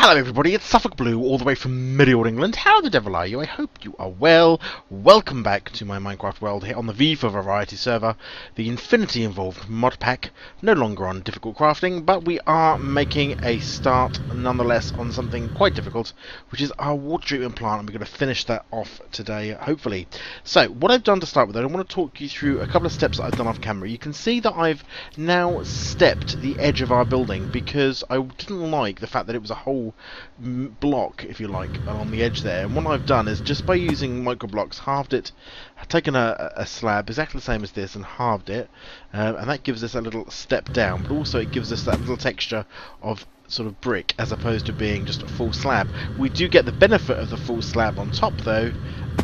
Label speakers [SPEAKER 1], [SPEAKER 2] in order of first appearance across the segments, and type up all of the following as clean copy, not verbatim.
[SPEAKER 1] Hello everybody, it's Suffolk Blue, all the way from medieval England. How the devil are you? I hope you are well. Welcome back to my Minecraft world here on the V for Variety server. The Infinity involved mod pack, no longer on difficult crafting, but we are making a start nonetheless on something quite difficult, which is our water treatment plant, and we're going to finish that off today, hopefully. So, what I've done to start with, I want to talk you through a couple of steps that I've done off camera. You can see that I've now stepped the edge of our building because I didn't like the fact that it was a whole block, if you like, along the edge there. And what I've done is, just by using microblocks, halved it, taken a slab exactly the same as this and halved it, and that gives us a little step down, but also it gives us that little texture of sort of brick as opposed to being just a full slab. We do get the benefit of the full slab on top though,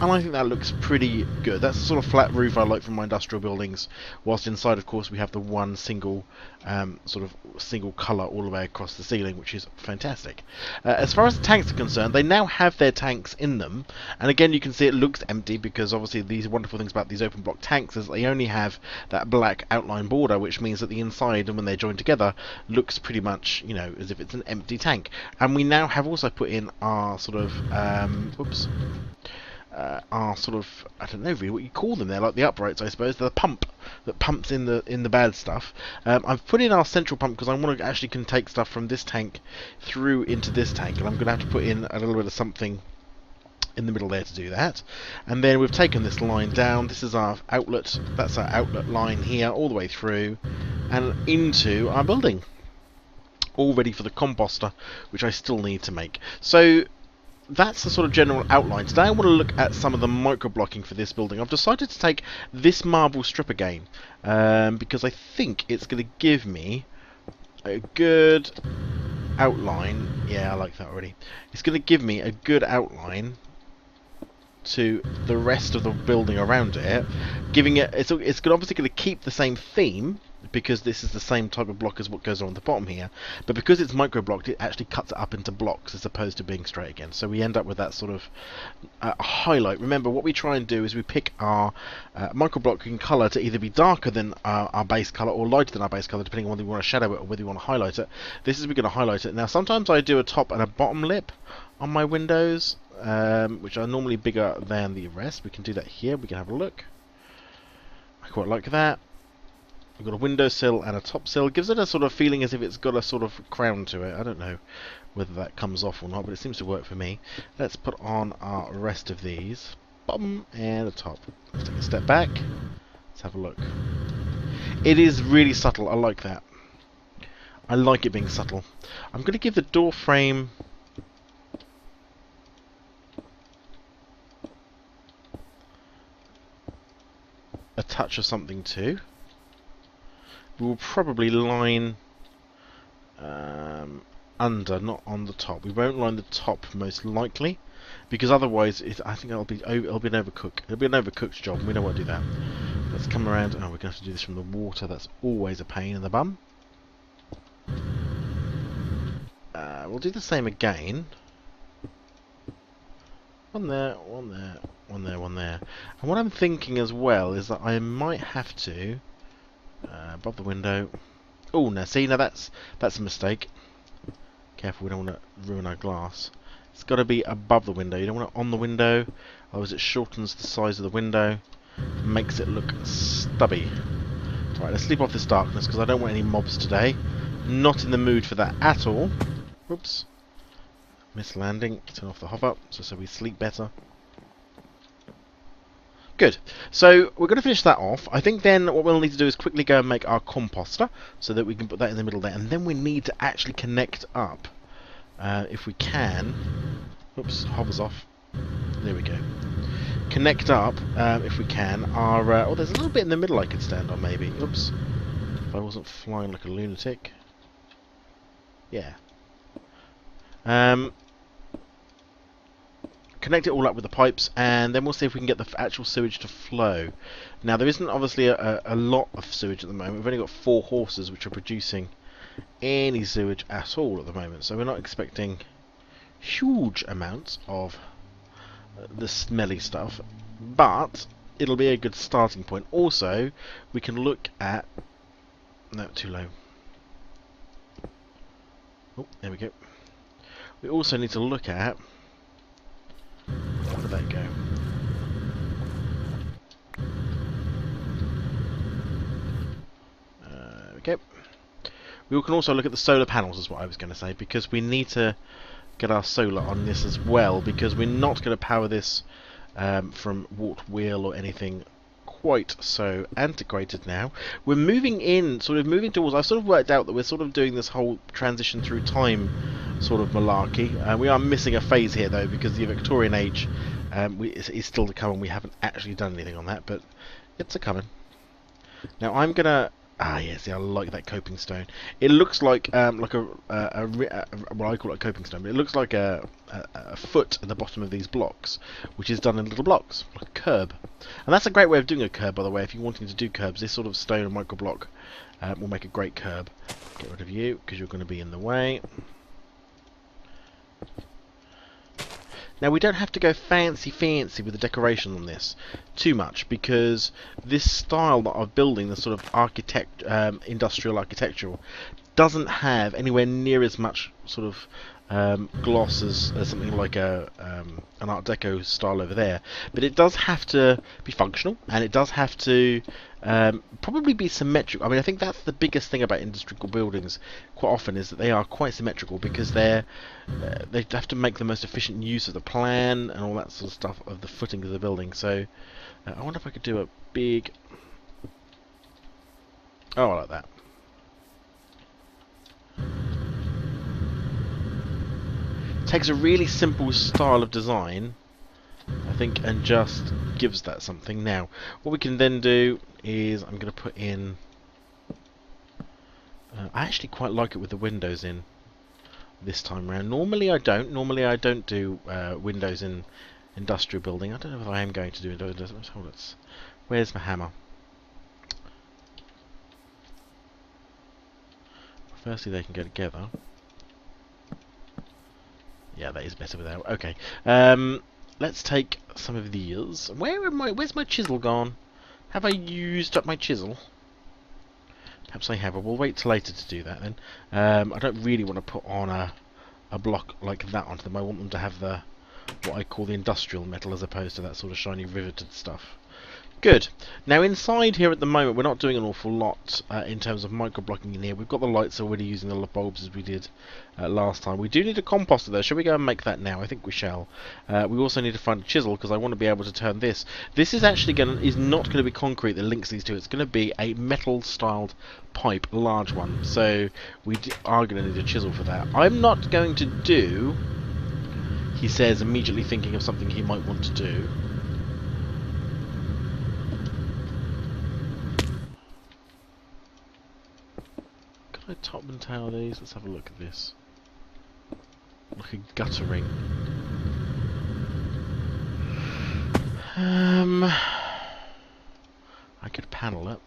[SPEAKER 1] and I think that looks pretty good. That's the sort of flat roof I like from my industrial buildings, whilst inside of course we have the one single sort of single colour all the way across the ceiling, which is fantastic. As far as the tanks are concerned, they now have their tanks in them, and again you can see it looks empty because obviously these wonderful things about these open block tanks is they only have that black outline border, which means that the inside, and when they're joined together, looks pretty much, you know, as if it's an empty tank. And we now have also put in our sort of our sort of, I don't know really what you call them, they're like the uprights I suppose, the pump that pumps in the bad stuff. I've put in our central pump because I want to actually can take stuff from this tank through into this tank, and I'm going to have to put in a little bit of something in the middle there to do that. And then we've taken this line down, this is our outlet, that's our outlet line here all the way through and into our building, all ready for the composter, which I still need to make. So that's the sort of general outline. Today I want to look at some of the micro-blocking for this building. I've decided to take this marble strip again, because I think it's going to give me a good outline. Yeah, I like that already. It's going to give me a good outline to the rest of the building around it, giving it, it's obviously going to keep the same theme because this is the same type of block as what goes on the bottom here, but because it's micro blocked, it actually cuts it up into blocks as opposed to being straight again, so we end up with that sort of highlight. Remember, what we try and do is we pick our micro blocking color to either be darker than our base color or lighter than our base color, depending on whether we want to shadow it or whether we want to highlight it. This is, we're going to highlight it. Now sometimes I do a top and a bottom lip on my windows, which are normally bigger than the rest. We can do that here, we can have a look. I quite like that. We've got a windowsill and a top sill. Gives it a sort of feeling as if it's got a sort of crown to it. I don't know whether that comes off or not, but it seems to work for me. Let's put on our rest of these. Bottom and the top. Let's take a step back. Let's have a look. It is really subtle. I like that. I like it being subtle. I'm going to give the door frame a touch of something too. We'll probably line under, not on the top. We won't line the top most likely, because otherwise I think it'll be an overcook. It'll be an overcooked job, and we don't want to do that. Let's come around. Oh, we're going to have to do this from the water. That's always a pain in the bum. We'll do the same again. One there, one there, one there, one there. And what I'm thinking as well is that I might have to above the window. Oh, now see, now that's a mistake. Careful, we don't want to ruin our glass. It's got to be above the window. You don't want it on the window, otherwise it shortens the size of the window, makes it look stubby. Right, let's sleep off this darkness because I don't want any mobs today. Not in the mood for that at all. Whoops. Missed landing. Turn off the hover so we sleep better. Good. So we're going to finish that off. I think then what we'll need to do is quickly go and make our composter so that we can put that in the middle there. And then we need to actually connect up, if we can. Oops, hover's off. There we go. Connect up, if we can, our... oh, there's a little bit in the middle I could stand on maybe. Oops. If I wasn't flying like a lunatic. Yeah. Connect it all up with the pipes, and then we'll see if we can get the actual sewage to flow. Now there isn't obviously a lot of sewage at the moment. We've only got 4 horses which are producing any sewage at all at the moment, so we're not expecting huge amounts of the smelly stuff, but it'll be a good starting point. Also, we can look at... no, too low. Oh, there we go. we also need to look at... Where did that go? Okay. We can also look at the solar panels, is what I was going to say, because we need to get our solar on this as well, because we're not going to power this from warped wheel or anything quite so antiquated now. We're moving in, sort of moving towards... I've sort of worked out that we're sort of doing this whole transition through time sort of malarkey. We are missing a phase here, though, because the Victorian age is still to come, and we haven't actually done anything on that, but it's a-coming. Now I'm going to... Ah, yeah, see, I like that coping stone. It looks like well, I call it a coping stone, but it looks like a foot at the bottom of these blocks, which is done in little blocks, like a curb. And that's a great way of doing a curb, by the way. If you're wanting to do curbs, this sort of stone and microblock will make a great curb. Get rid of you, because you're going to be in the way. Now we don't have to go fancy with the decoration on this too much, because this style that I'm building, the sort of industrial architectural, doesn't have anywhere near as much sort of gloss as something like an Art Deco style over there. But it does have to be functional, and it does have to probably be symmetrical. I mean, I think that's the biggest thing about industrial buildings quite often, is that they are quite symmetrical, because they have to make the most efficient use of the plan and all that sort of stuff, of the footing of the building. So I wonder if I could do a big... Oh, I like that. Takes a really simple style of design, I think, and just gives that something. Now, what we can then do is, I'm going to put in... I actually quite like it with the windows in this time around. Normally I don't. Normally I don't do windows in industrial building. I don't know if I am going to do windows. Hold it. Where's my hammer? Firstly, they can go together. Yeah, that is better without. Okay. Let's take some of these. Where's my chisel gone? Have I used up my chisel? Perhaps I have. We'll wait till later to do that then. I don't really want to put on a block like that onto them. I want them to have the what I call the industrial metal, as opposed to that sort of shiny riveted stuff. Good. Now inside here at the moment, we're not doing an awful lot in terms of microblocking in here. We've got the lights already using the bulbs as we did last time. We do need a composter though. Shall we go and make that now? I think we shall. We also need to find a chisel, because I want to be able to turn this. This is actually not going to be concrete that links these two. It's going to be a metal styled pipe, a large one. So we are going to need a chisel for that. I'm not going to do, he says, immediately thinking of something he might want to do. Can I top and tail these? Let's have a look at this. Like a guttering. I could panel it.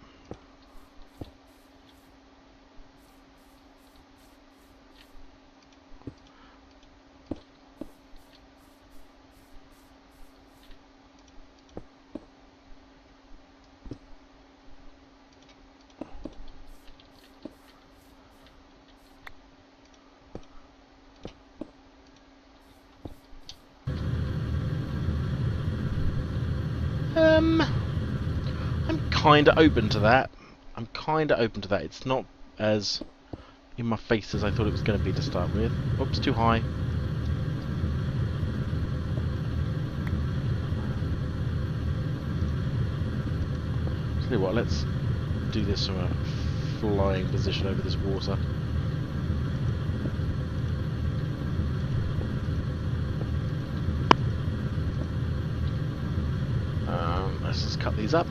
[SPEAKER 1] I'm kinda open to that. It's not as in my face as I thought it was going to be to start with. Oops, too high. Tell you what, let's do this from a flying position over this water. Let's just cut these up.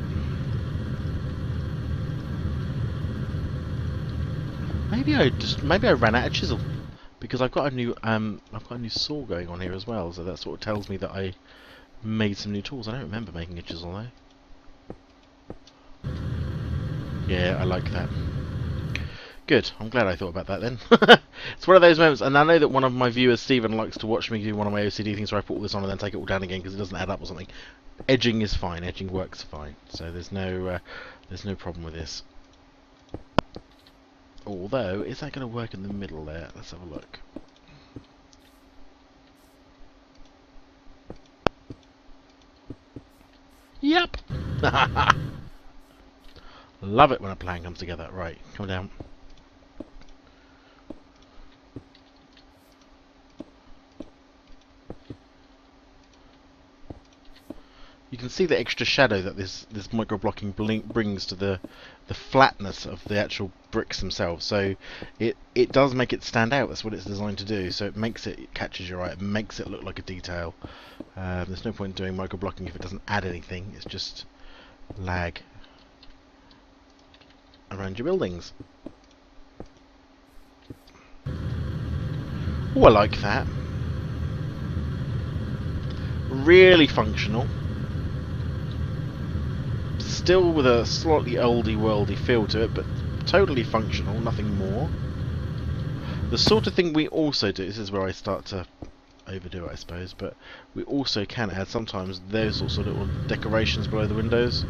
[SPEAKER 1] Maybe I ran out of chisel, because I've got a new saw going on here as well. So that sort of tells me that I made some new tools. I don't remember making a chisel though. Yeah, I like that. Good. I'm glad I thought about that then. It's one of those moments, and I know that one of my viewers, Stephen, likes to watch me do one of my OCD things where I put all this on and then take it all down again because it doesn't add up or something. Edging is fine. Edging works fine. So there's no problem with this. Although, is that going to work in the middle there? Let's have a look. Yep. Love it when a plan comes together. Right, come down. You can see the extra shadow that this micro-blocking brings to the flatness of the actual bricks themselves. So it does make it stand out. That's what it's designed to do. So it catches your eye. It makes it look like a detail. There's no point in doing micro-blocking if it doesn't add anything. It's just lag around your buildings. Oh, I like that. Really functional. Still with a slightly oldie worldy feel to it, but totally functional, nothing more. The sort of thing we also do, this is where I start to overdo it I suppose, but we also can add sometimes those sorts of little decorations below the windows.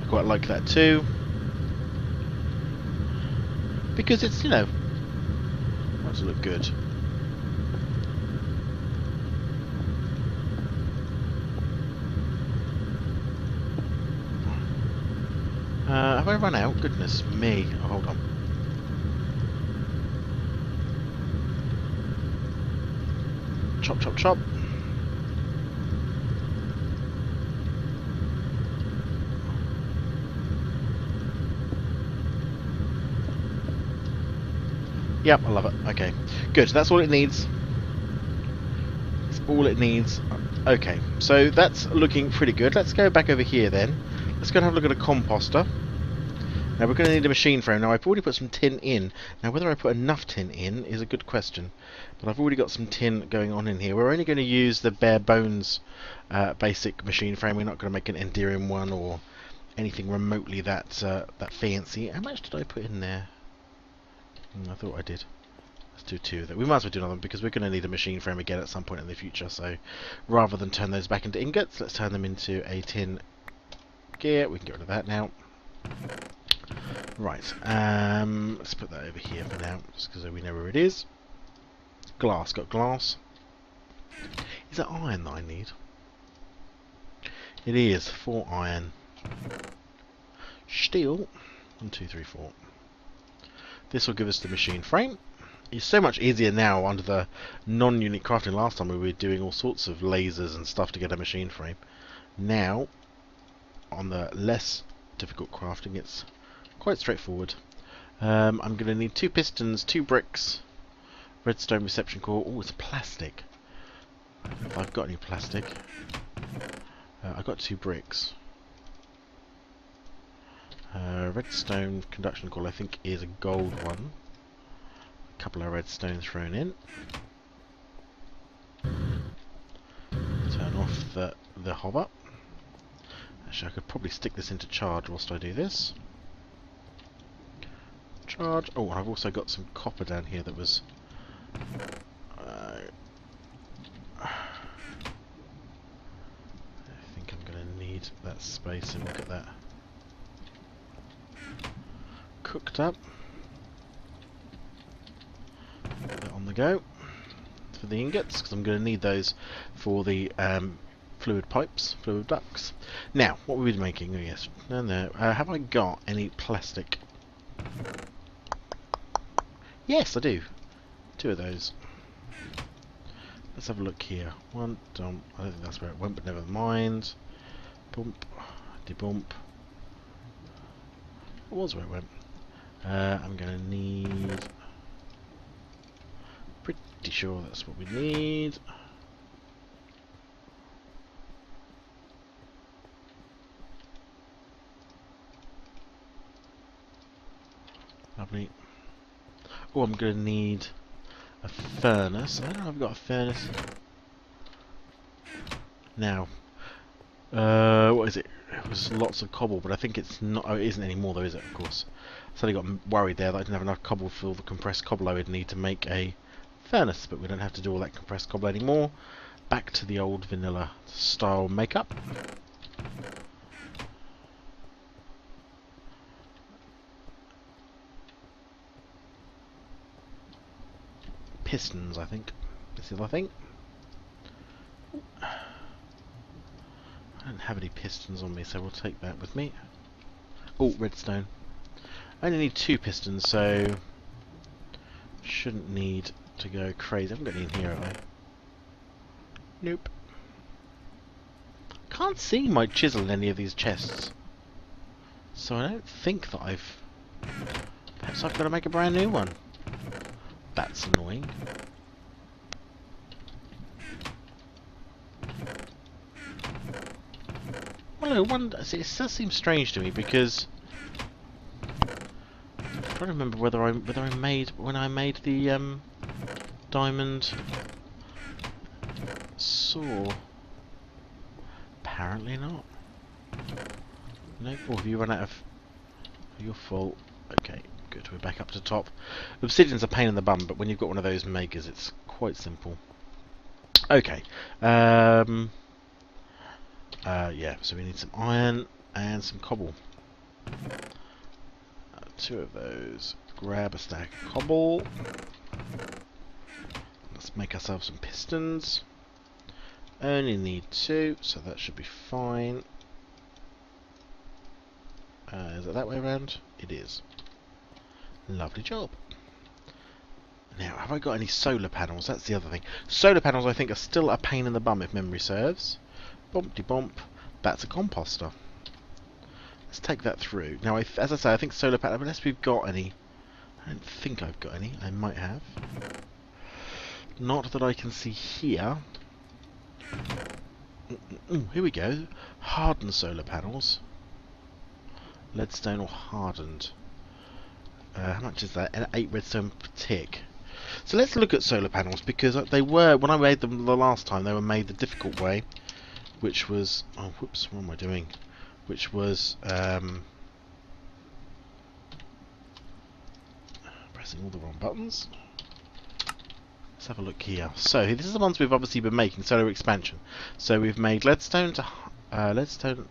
[SPEAKER 1] I quite like that too. Because it's, you know, wants to look good. Have I run out? Goodness me. Oh, hold on. Chop, chop, chop. Yep, I love it. Okay, good. That's all it needs. That's all it needs. Okay, so that's looking pretty good. Let's go back over here then. Let's go and have a look at a composter. Now we're going to need a machine frame. Now I've already put some tin in. Now whether I put enough tin in is a good question. But I've already got some tin going on in here. We're only going to use the bare bones basic machine frame. We're not going to make an Enderium one or anything remotely that fancy. How much did I put in there? I thought I did. Let's do two of that. We might as well do another one because we're going to need a machine frame again at some point in the future. So rather than turn those back into ingots, let's turn them into a tin gear. We can get rid of that now. Right, let's put that over here for now, just because we know where it is. Glass, got glass. Is it iron that I need? It is, 4 iron. Steel, 1, 2, 3, 4. This will give us the machine frame. It's so much easier now under the non-unit crafting. Last time we were doing all sorts of lasers and stuff to get a machine frame. Now, on the less difficult crafting, it's quite straightforward. I'm going to need 2 pistons, 2 bricks, redstone reception core. Oh, it's plastic. I don't know if I've got any plastic. I've got 2 bricks. Redstone conduction core I think is a gold one. A couple of redstone thrown in. Turn off the hover. Actually, I could probably stick this into charge whilst I do this. Charge. Oh, and I've also got some copper down here that was... I think I'm going to need that space, and look at that. Cooked up. Put that on the go for the ingots, because I'm going to need those for the fluid pipes, fluid ducts. Now, what were we making? Oh yes, no. Have I got any plastic? Yes, I do. 2 of those. Let's have a look here. One, dump. I don't think that's where it went, but never mind. Bump, debump. What was where it went? I'm going to need... Pretty sure that's what we need. Lovely. Oh, I'm going to need a furnace. I don't know if I've got a furnace. Now, what is it? It was lots of cobble, but I think it's not. Oh, it isn't anymore, though, is it? Of course. So I got worried there that I didn't have enough cobble for all the compressed cobble I would need to make a furnace, but we don't have to do all that compressed cobble anymore. Back to the old vanilla style makeup. Pistons, I think. This is the other thing. I don't have any pistons on me, so we'll take that with me. Oh, redstone. I only need 2 pistons, so shouldn't need to go crazy. I haven't got any in here, have I? Nope. Can't see my chisel in any of these chests, so I don't think that I've... Perhaps I've got to make a brand new one. That's annoying. Well, no wonder. See, it does seem strange to me because I'm trying to remember whether I made when I made the diamond saw. Apparently not. Nope. Oh, have you run out of your fault? Okay, good. We're back up to top. Obsidian's a pain in the bum, but when you've got one of those makers, it's quite simple. Okay. Yeah, so we need some iron and some cobble. 2 of those. Grab a stack of cobble. Let's make ourselves some pistons. Only need 2, so that should be fine. Is it that way around? It is. Lovely job. Now, have I got any solar panels? That's the other thing. Solar panels, I think, are still a pain in the bum if memory serves. Bump-de-bump. That's a composter. Let's take that through. Now, as I say, I think solar panels, unless we've got any. I don't think I've got any. I might have. Not that I can see here. Here we go. Hardened solar panels. Leadstone or hardened. How much is that? 8 redstone per tick. So let's look at solar panels, because they were, when I made them the last time, they were made the difficult way, which was, oh whoops, what am I doing? Which was pressing all the wrong buttons. Let's have a look here. So this is the ones we've obviously been making, solar expansion. So we've made leadstone to leadstone.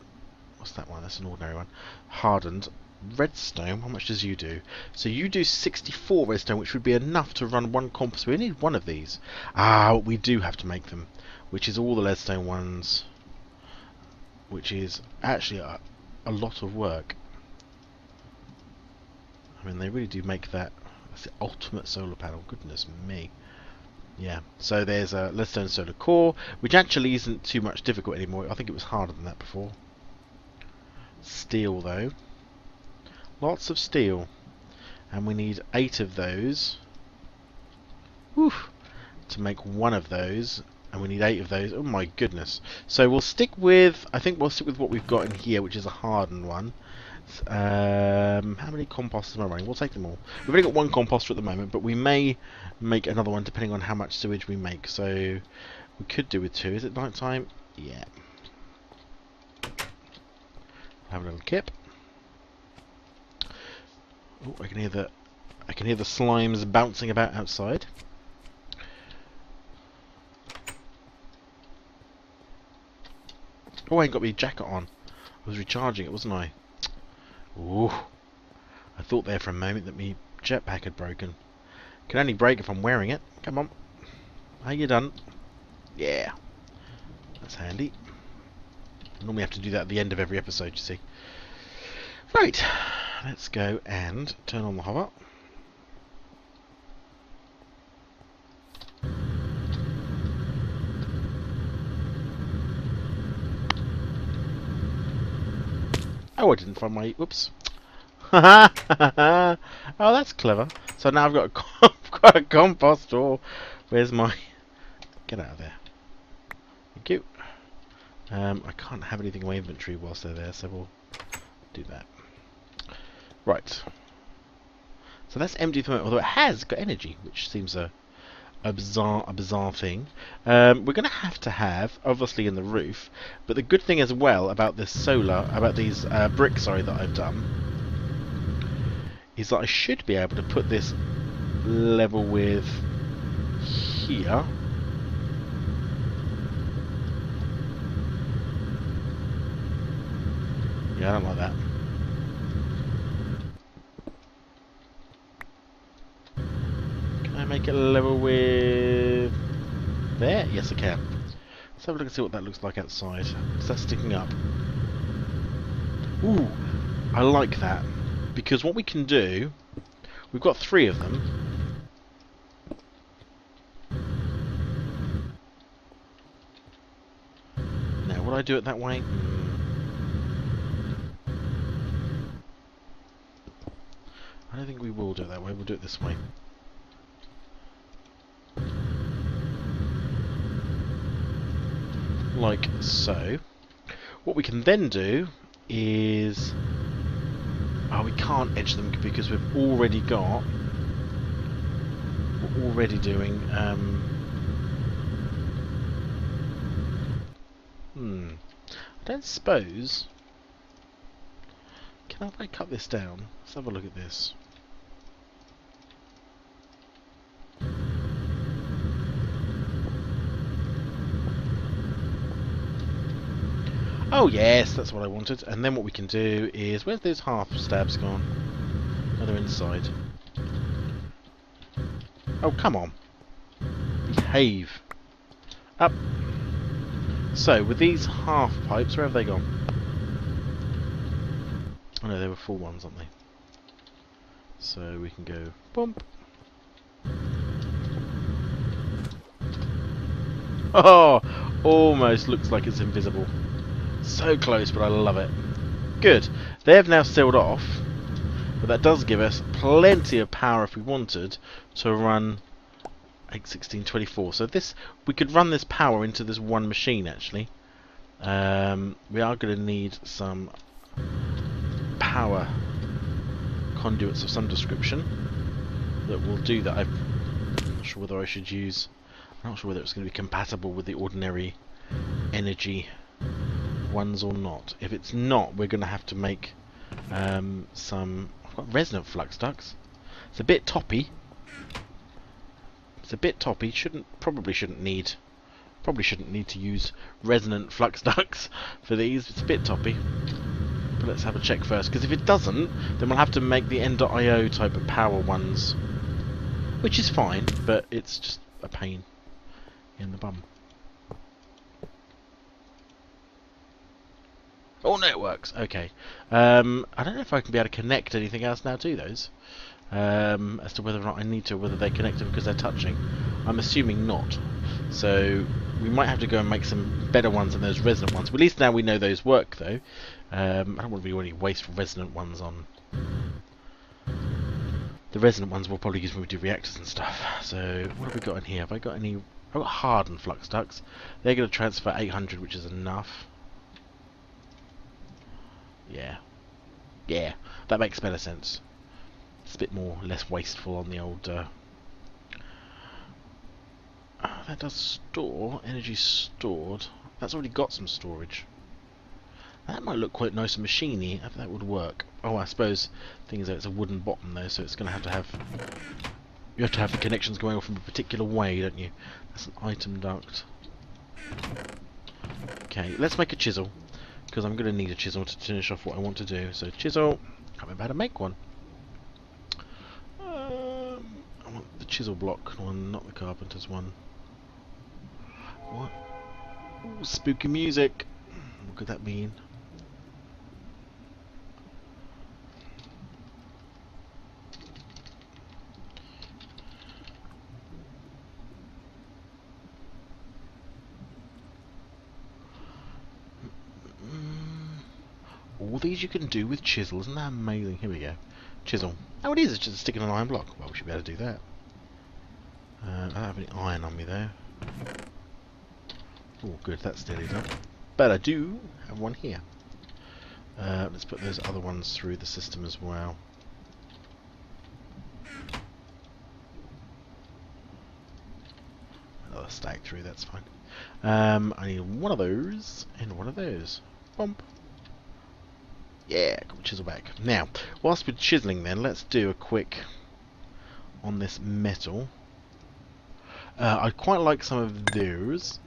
[SPEAKER 1] What's that one? That's an ordinary one. Hardened. Redstone, how much does you do? So you do 64 redstone, which would be enough to run 1 comp. So we need 1 of these. We do have to make them, which is all the leadstone ones, which is actually a lot of work. I mean, they really do make that. That's the ultimate solar panel. Goodness me. Yeah. So there's a leadstone solar core, which actually isn't too much difficult anymore. I think it was harder than that before. Steel, though. Lots of steel, and we need 8 of those. Whew, to make 1 of those, and we need 8 of those. Oh my goodness! So we'll stick with, I think we'll stick with what we've got in here, which is a hardened one. How many composters am I running? We'll take them all. We've only got 1 composter at the moment, but we may make another one depending on how much sewage we make. So we could do with 2. Is it night time? Yeah. Have a little kip. Oh, I can hear the slimes bouncing about outside. Oh, I ain't got my jacket on. I was recharging it, wasn't I? Ooh. I thought there for a moment that my jetpack had broken. Can only break if I'm wearing it. Come on. How you done? Yeah. That's handy. I normally have to do that at the end of every episode, you see. Right. Let's go and turn on the hover. Oh, I didn't find my... Whoops. Oh, that's clever. So now I've got got a compost store. Where's my... Get out of there. Thank you. I can't have anything in my inventory whilst they're there, so we'll do that. Right. So that's empty for the moment, although it has got energy, which seems a bizarre thing. We're going to have, obviously, in the roof, but the good thing as well about this these bricks, sorry, that I've done, is that I should be able to put this level with here. Yeah, I don't like that. Can I make it level with there? Yes, I can. So Let's have a look and see what that looks like outside. Is that sticking up? Ooh, I like that. Because what we can do, we've got 3 of them. Now, would I do it that way? I don't think we will do it that way. We'll do it this way. Like so. What we can then do is... Oh, we can't edge them because we've already got... We're already doing... I don't suppose... Can I cut this down? Let's have a look at this. Oh yes, that's what I wanted. And then what we can do is... Where's those half stabs gone? Oh, they're inside. Oh, come on. Behave. Up. So, with these half pipes, where have they gone? Oh no, they were full ones, aren't they? So we can go bump. Oh, almost looks like it's invisible. So close, but I love it. Good. They have now sealed off, but that does give us plenty of power if we wanted to run 8, 16, 24. So this, we could run this power into this one machine actually. We are going to need some power conduits of some description that will do that. I'm not sure whether I should use... I'm not sure whether it's going to be compatible with the ordinary energy ones or not. If it's not, we're going to have to make some... I've got resonant flux ducts. It's a bit toppy. It's a bit toppy. Probably shouldn't need to use resonant flux ducts for these. It's a bit toppy. But let's have a check first, because if it doesn't, then we'll have to make the N.IO type of power ones, which is fine, but it's just a pain in the bum. Oh no, it works. Okay. I don't know if I can be able to connect anything else now to those. As to whether or not I need to, whether they connect them because they're touching. I'm assuming not. So we might have to go and make some better ones than those resonant ones. But at least now we know those work, though. I don't want to really waste resonant ones on. The resonant ones we'll probably use when we do reactors and stuff. So what have we got in here? Have I got any? I've got hardened flux ducts. They're going to transfer 800, which is enough. Yeah. Yeah, that makes better sense. It's a bit less wasteful on the old... that does store. Energy stored. That's already got some storage. That might look quite nice and machiny if that would work. Oh, I suppose thing is that it's a wooden bottom though, so it's going to have... You have to have the connections going off in a particular way, don't you? That's an item duct. Okay, let's make a chisel, because I'm going to need a chisel to finish off what I want to do. So chisel, can't remember how to make one. I want the chisel block one, not the carpenter's one. What? Ooh, spooky music. What could that mean? All these you can do with chisel, isn't that amazing? Here we go. Chisel. Oh, it is, it's just sticking an iron block. Well, we should be able to do that. I don't have any iron on me though. Oh, good, that's steadied up. But I do have one here. Let's put those other ones through the system as well. Another stack through, that's fine. I need one of those and one of those. Bump. Yeah, got the chisel back. Now, whilst we're chiseling then, let's do a quick on this metal. I'd quite like some of those.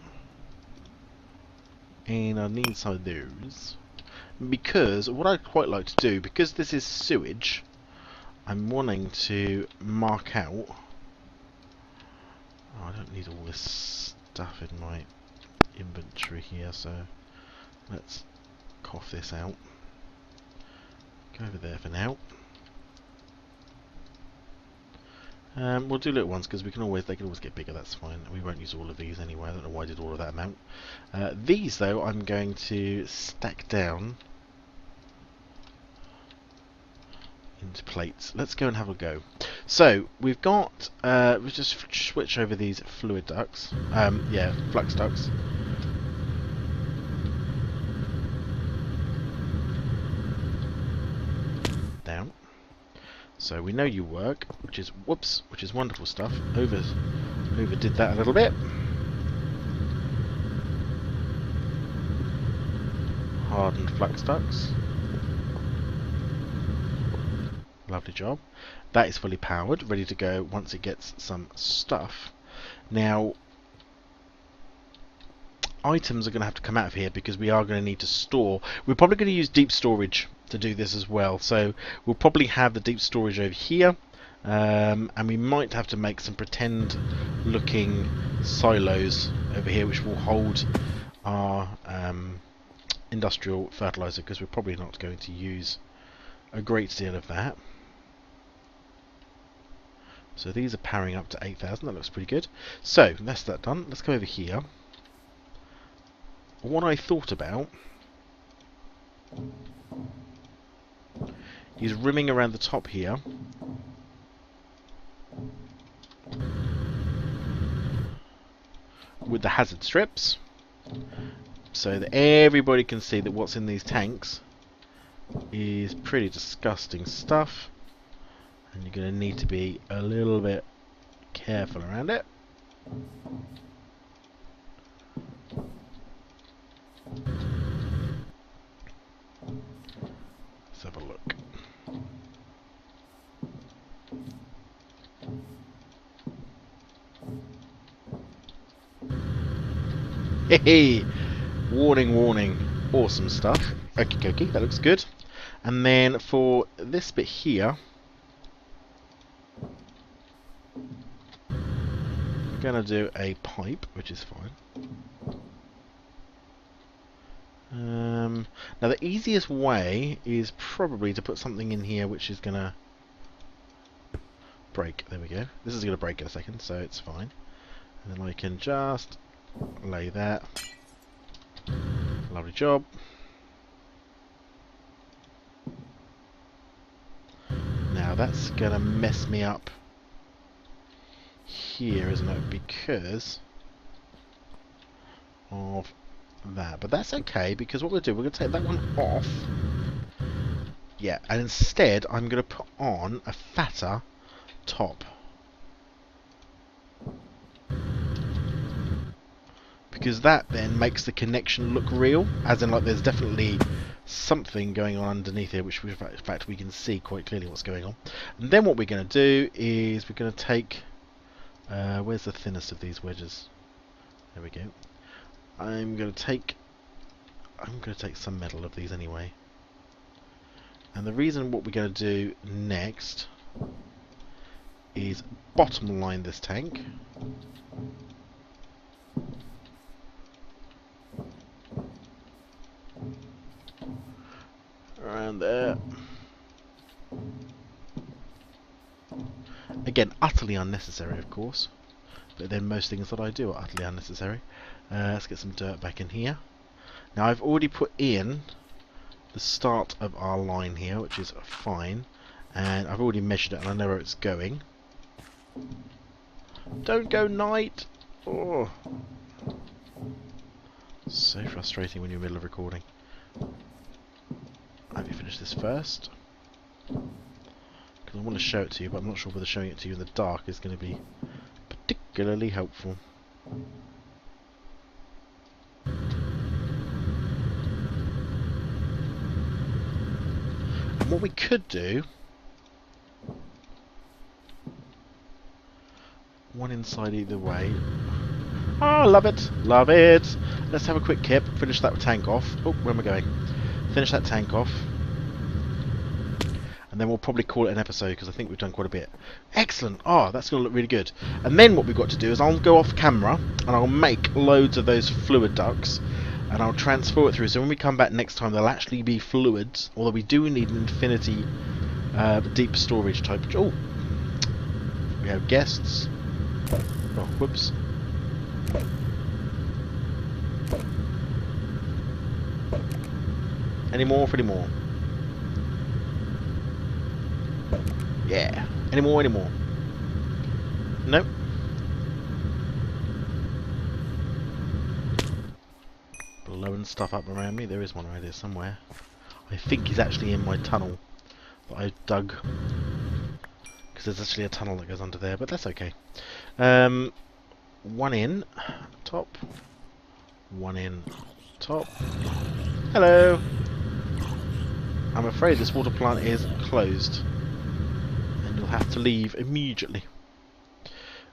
[SPEAKER 1] And I need some of those. Because, what I'd quite like to do, because this is sewage, I'm wanting to mark out... Oh, I don't need all this stuff in my inventory here, so let's cough this out. Go over there for now. We'll do little ones because they can always get bigger. That's fine. We won't use all of these anyway. I don't know why I did all of that amount. These though, I'm going to stack down into plates. Let's go and have a go. So we've got we'll just switch over these fluid ducts. Yeah, flux ducts. Down. So we know you work, which is wonderful stuff. Overdid that a little bit. Hardened flux ducts. Lovely job. That is fully powered, ready to go once it gets some stuff. Now, items are going to have to come out of here because we are going to need to store. We're probably going to use deep storage to do this as well. So we'll probably have the deep storage over here, and we might have to make some pretend looking silos over here which will hold our industrial fertilizer, because we're probably not going to use a great deal of that. So these are powering up to 8,000. That looks pretty good. So that's that done. Let's go over here. What I thought about is rimming around the top here with the hazard strips, so that everybody can see that what's in these tanks is pretty disgusting stuff, and you're going to need to be a little bit careful around it. Let's have a look. Hey, warning, warning. Awesome stuff. Okie dokie, that looks good. And then for this bit here, we're going to do a pipe, which is fine. Now the easiest way is probably to put something in here which is going to break. There we go. This is going to break in a second, so it's fine. And then I can just lay that. Lovely job. Now that's going to mess me up here, isn't it? Because of that. But that's okay, because what we'll do, we're going to take that one off. Yeah, and instead I'm going to put on a fatter top. Because that then makes the connection look real, as in like there's definitely something going on underneath here, which in fact we can see quite clearly what's going on. And then what we're going to do is we're going to take, where's the thinnest of these wedges? There we go. I'm going to take some metal of these anyway. And the reason what we're going to do next is bottom line this tank. Around there. Again, utterly unnecessary, of course. But then most things that I do are utterly unnecessary. Let's get some dirt back in here. Now I've already put in the start of our line here, which is fine. And I've already measured it and I know where it's going. Don't go night! Oh. So frustrating when you're in the middle of recording. Let me finish this first, because I want to show it to you, but I'm not sure whether showing it to you in the dark is going to be particularly helpful. And what we could do, one inside either way. Ah, love it, love it. Let's have a quick kip, finish that tank off. Oh, where am I going? Finish that tank off. And and then we'll probably call it an episode because I think we've done quite a bit. Excellent. Oh, that's going to look really good. And then what we've got to do is I'll go off camera and I'll make loads of those fluid ducts and I'll transfer it through. So when we come back next time, they'll actually be fluids, although we do need an infinity deep storage type. Oh, we have guests. Oh, whoops. Any more? Any more? Yeah. Any more? Any more? Nope. Blowing stuff up around me. There is one right here somewhere. I think he's actually in my tunnel that I dug. Because there's actually a tunnel that goes under there, but that's okay. One in. Top. One in. Top. Hello. I'm afraid this water plant is closed. And you'll have to leave immediately.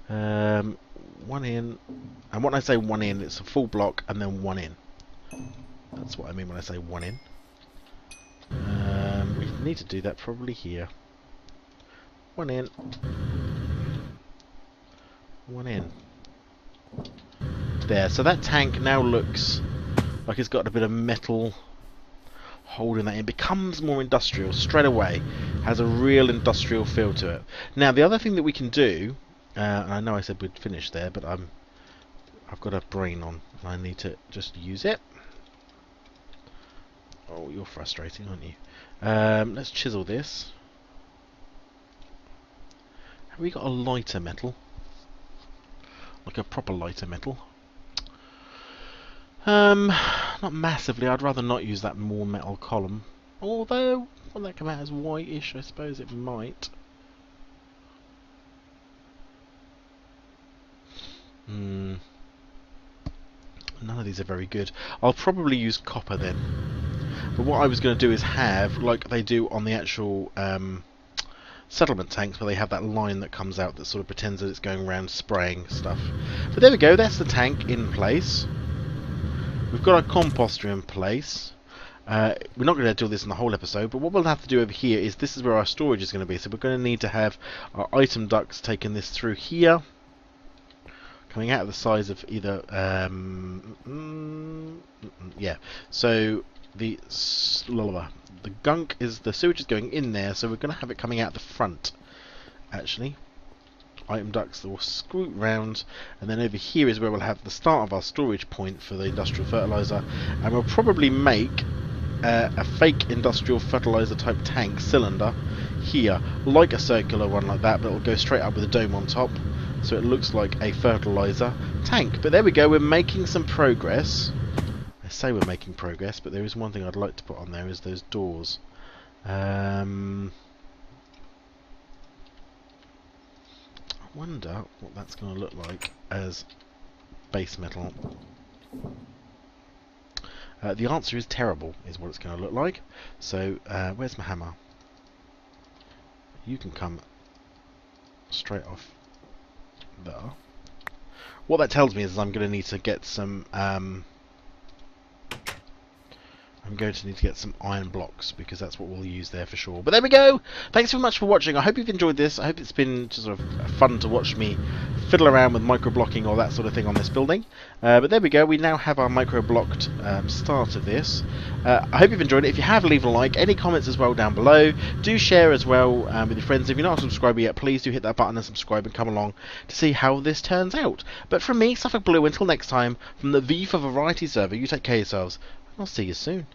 [SPEAKER 1] One in. And when I say one in, it's a full block and then one in. That's what I mean when I say one in. We need to do that probably here. One in. One in. There. So that tank now looks like it's got a bit of metal holding that in. Becomes more industrial straight away. Has a real industrial feel to it. Now the other thing that we can do, and I know I said we'd finish there, but I've got a brain on and I need to just use it. Oh, you're frustrating, aren't you? Let's chisel this. Have we got a lighter metal? Like a proper lighter metal? Not massively. I'd rather not use that more metal column. Although, will that come out as whitish? I suppose it might. None of these are very good. I'll probably use copper then. But what I was going to do is have, like they do on the actual settlement tanks, where they have that line that comes out that sort of pretends that it's going around spraying stuff. But there we go. That's the tank in place. We've got our composter in place. We're not going to do this in the whole episode, but what we'll have to do over here is this is where our storage is going to be. So we're going to need to have our item ducts taking this through here, coming out of the size of either yeah. So the gunk is the sewage is going in there, so we're going to have it coming out the front. Actually, item ducts that will scoot round, and then over here is where we'll have the start of our storage point for the industrial fertilizer, and we'll probably make a fake industrial fertilizer type tank cylinder here, like a circular one like that, but it'll go straight up with a dome on top, so it looks like a fertilizer tank. But there we go, we're making some progress. I say we're making progress, but there is one thing I'd like to put on there, is those doors. I wonder what that's going to look like as base metal. The answer is terrible, is what it's going to look like. So, where's my hammer? You can come straight off there. What that tells me is I'm going to need to get some iron blocks, because that's what we'll use there for sure. But there we go. Thanks so much for watching. I hope you've enjoyed this. I hope it's been just sort of fun to watch me fiddle around with microblocking or that sort of thing on this building. But there we go. We now have our microblocked start of this. I hope you've enjoyed it. If you have, leave a like. Any comments as well down below. Do share as well with your friends. If you're not a subscriber yet, please do hit that button and subscribe and come along to see how this turns out. But from me, Suffolk Blue, until next time, from the V for Variety server, you take care of yourselves. I'll see you soon.